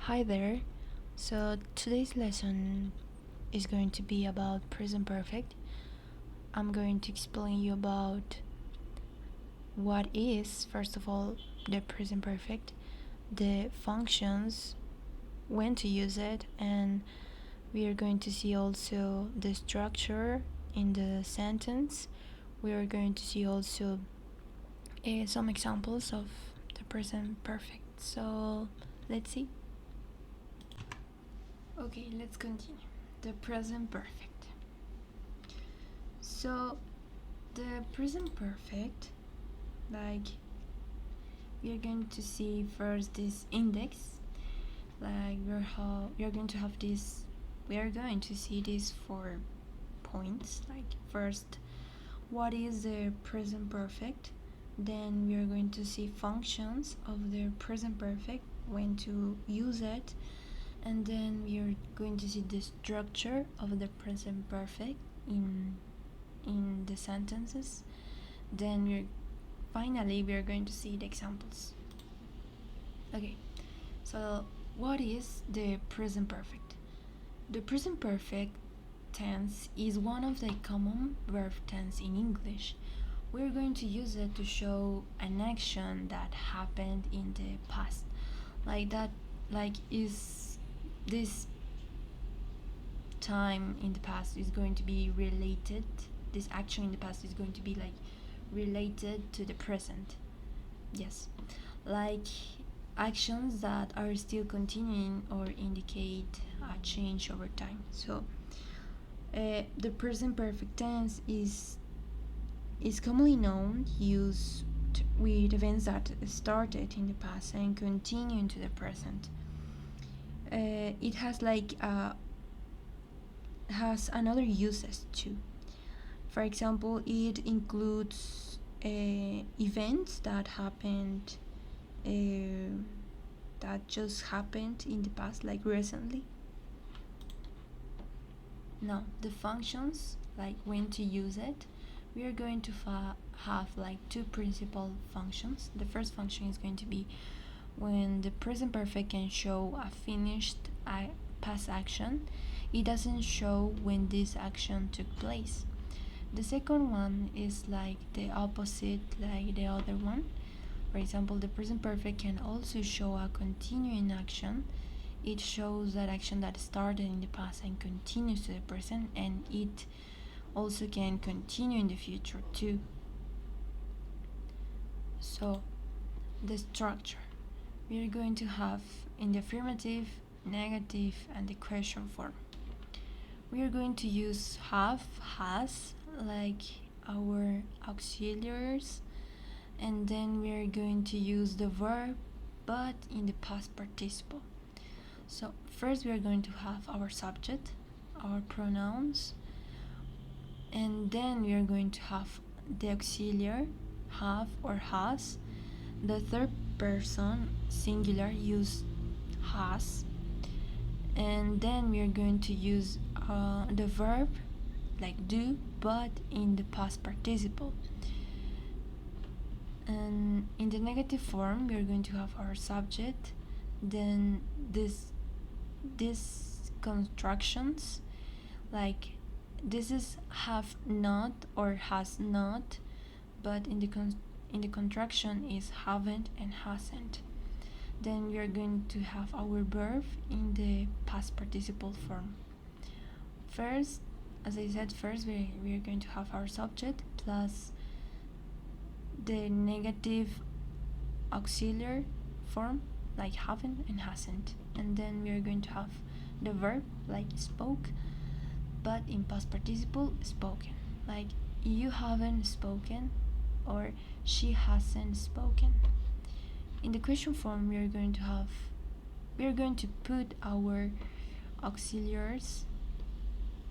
Hi there. So today's lesson is going to be about present perfect. I'm going to explain you about what is, first of all, the present perfect, the functions, when to use it, and we are going to see also the structure in the sentence. We are going to see also some examples of the present perfect. So let's see. Okay, let's continue. The present perfect. So, the present perfect, like we are going to see first this index, like we are going to have this. We are going to see these 4 points. Like first, what is the present perfect? Then we are going to see functions of the present perfect, when to use it, and then we are going to see the structure of the present perfect in the sentences. Then finally we are going to see the examples. Okay, so what is the present perfect? The present perfect tense is one of the common verb tense in English. We're going to use it to show an action that happened in the past. Like that, like is this time in the past is going to be related, this action in the past is going to be like related to the present. Yes, like actions that are still continuing or indicate a change over time. So the present perfect tense is commonly known used with events that started in the past and continue into the present. It has has another uses too. For example, it includes events that happened that just happened in the past, like recently. Now, the functions, like when to use it, we are going to have like two principal functions. The first function is going to be when the present perfect can show a finished past action. It doesn't show when this action took place. The second one is like the opposite, like the other one. For example, the present perfect can also show a continuing action. It shows that action that started in the past and continues to the present, and it also can continue in the future too. So, the structure. We are going to have in the affirmative, negative, and the question form. We are going to use have, has, like our auxiliaries, and then we are going to use the verb but in the past participle. So first we are going to have our subject, our pronouns, and then we are going to have the auxiliary, have or has. The third person singular use has, and then we are going to use the verb like do but in the past participle. And in the negative form we are going to have our subject, then these constructions, like this is have not or has not, but in the contraction is haven't and hasn't. Then we are going to have our verb in the past participle form. First, as I said, first we are going to have our subject plus the negative auxiliary form like haven't and hasn't, and then we are going to have the verb like spoke but in past participle spoken, like you haven't spoken or she hasn't spoken. In the question form we are going to put our auxiliaries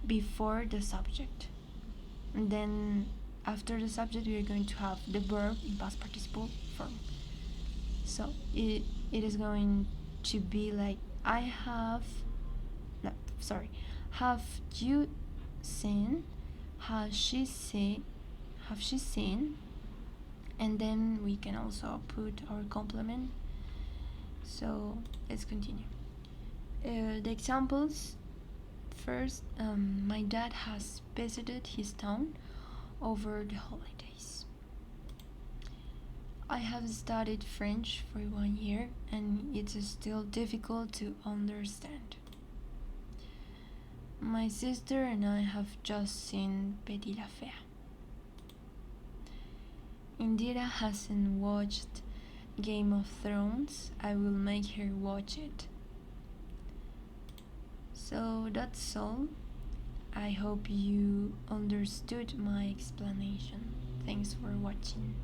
before the subject, and then after the subject we are going to have the verb in past participle form. So it is going to be like I have, no, sorry, have you seen, has she seen, have she seen, and then we can also put our complement. So let's continue. The examples first, my dad has visited his town over the holidays. I have studied French for 1 year and it's still difficult to understand. My sister and I have just seen Petit la Fea. Indira hasn't watched Game of Thrones. I will make her watch it. So that's all. I hope you understood my explanation. Thanks for watching.